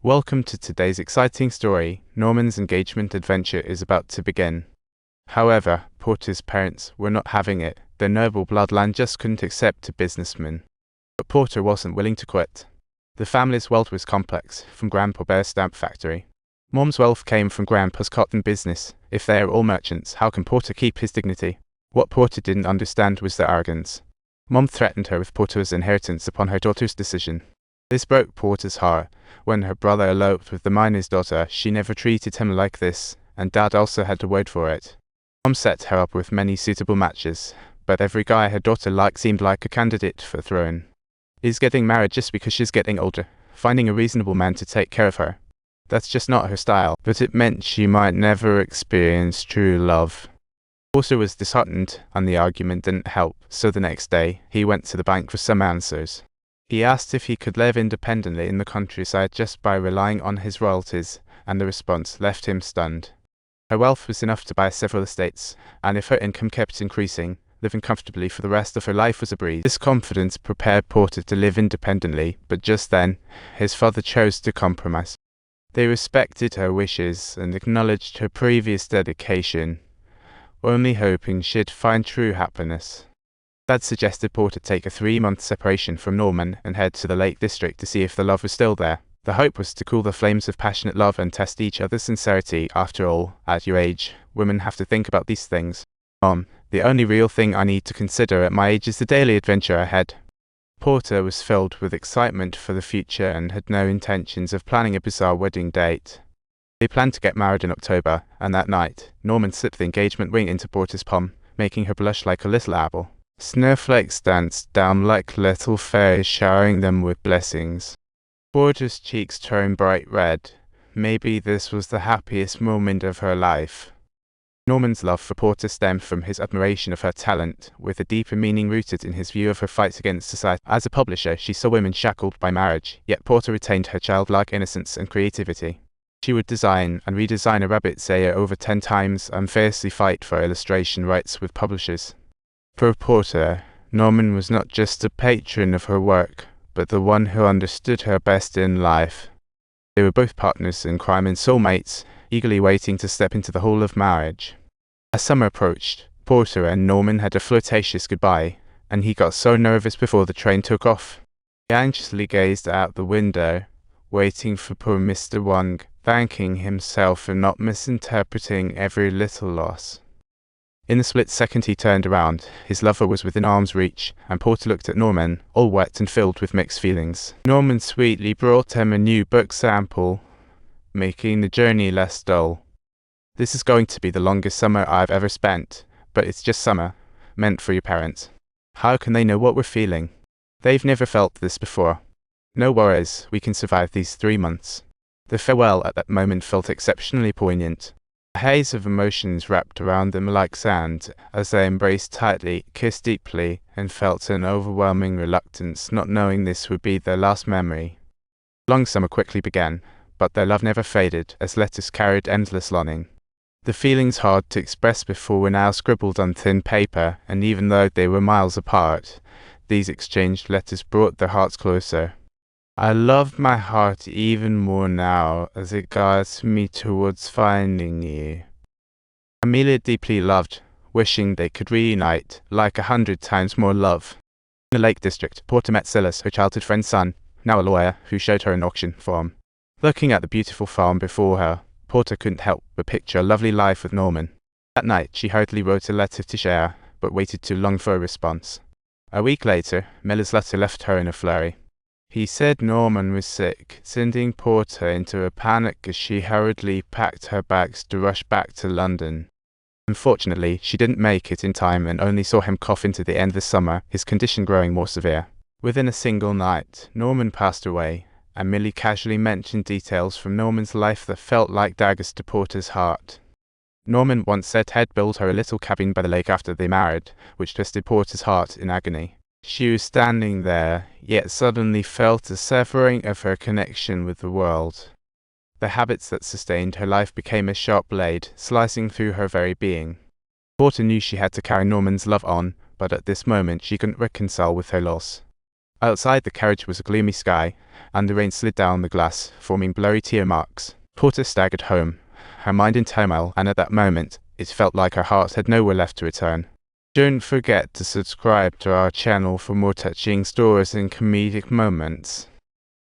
Welcome to today's exciting story. Norman's engagement adventure is about to begin. However, Porter's parents were not having it. Their noble bloodline just couldn't accept a businessman. But Porter wasn't willing to quit. The family's wealth was complex, from Grandpa Bear's stamp factory. Mom's wealth came from Grandpa's cotton business. If they are all merchants, how can Porter keep his dignity? What Porter didn't understand was their arrogance. Mom threatened her with Porter's inheritance upon her daughter's decision. This broke Porter's heart. When her brother eloped with the miner's daughter, she never treated him like this, and Dad also had a word for it. Mom set her up with many suitable matches, but every guy her daughter liked seemed like a candidate for the throne. Is getting married just because she's getting older, finding a reasonable man to take care of her. That's just not her style, but it meant she might never experience true love. Porter was disheartened, and the argument didn't help, so the next day, he went to the bank for some answers. He asked if he could live independently in the countryside just by relying on his royalties, and the response left him stunned. Her wealth was enough to buy several estates, and if her income kept increasing, living comfortably for the rest of her life was a breeze. This confidence prepared Porter to live independently, but just then, his father chose to compromise. They respected her wishes and acknowledged her previous dedication, only hoping she'd find true happiness. Dad suggested Porter take a 3-month separation from Norman and head to the Lake District to see if the love was still there. The hope was to cool the flames of passionate love and test each other's sincerity. After all, at your age, women have to think about these things. Mom, the only real thing I need to consider at my age is the daily adventure ahead. Porter was filled with excitement for the future and had no intentions of planning a bizarre wedding date. They planned to get married in October, and that night, Norman slipped the engagement ring into Porter's palm, making her blush like a little apple. Snowflakes danced down like little fairies, showering them with blessings. Porter's cheeks turned bright red. Maybe this was the happiest moment of her life. Norman's love for Porter stemmed from his admiration of her talent, with a deeper meaning rooted in his view of her fight against society. As a publisher, she saw women shackled by marriage, yet Porter retained her childlike innocence and creativity. She would design and redesign a rabbit sayer over 10 times and fiercely fight for illustration rights with publishers. For Porter, Norman was not just a patron of her work, but the one who understood her best in life. They were both partners in crime and soulmates, eagerly waiting to step into the hall of marriage. As summer approached, Porter and Norman had a flirtatious goodbye, and he got so nervous before the train took off. He anxiously gazed out the window, waiting for poor Mr. Wong, thanking himself for not misinterpreting every little loss. In the split second he turned around, his lover was within arm's reach, and Porter looked at Norman, all wet and filled with mixed feelings. Norman sweetly brought him a new book sample, making the journey less dull. This is going to be the longest summer I've ever spent, but it's just summer, meant for your parents. How can they know what we're feeling? They've never felt this before. No worries, we can survive these 3 months. The farewell at that moment felt exceptionally poignant. A haze of emotions wrapped around them like sand, as they embraced tightly, kissed deeply, and felt an overwhelming reluctance, not knowing this would be their last memory. Long summer quickly began, but their love never faded, as letters carried endless longing. The feelings hard to express before were now scribbled on thin paper, and even though they were miles apart, these exchanged letters brought their hearts closer. I love my heart even more now as it guides me towards finding you. Amelia deeply loved, wishing they could reunite, like 100 times more love. In the Lake District, Porter met Silas, her childhood friend's son, now a lawyer, who showed her an auction farm. Looking at the beautiful farm before her, Porter couldn't help but picture a lovely life with Norman. That night, she hurriedly wrote a letter to share, but waited too long for a response. A week later, Miller's letter left her in a flurry. He said Norman was sick, sending Porter into a panic as she hurriedly packed her bags to rush back to London. Unfortunately, she didn't make it in time and only saw him cough into the end of the summer, his condition growing more severe. Within a single night, Norman passed away, and Millie casually mentioned details from Norman's life that felt like daggers to Porter's heart. Norman once said he'd built her a little cabin by the lake after they married, which twisted Porter's heart in agony. She was standing there, yet suddenly felt a severing of her connection with the world. The habits that sustained her life became a sharp blade, slicing through her very being. Porter knew she had to carry Norman's love on, but at this moment she couldn't reconcile with her loss. Outside the carriage was a gloomy sky, and the rain slid down the glass, forming blurry tear marks. Portia staggered home, her mind in turmoil, and at that moment, it felt like her heart had nowhere left to return. Don't forget to subscribe to our channel for more touching stories and comedic moments.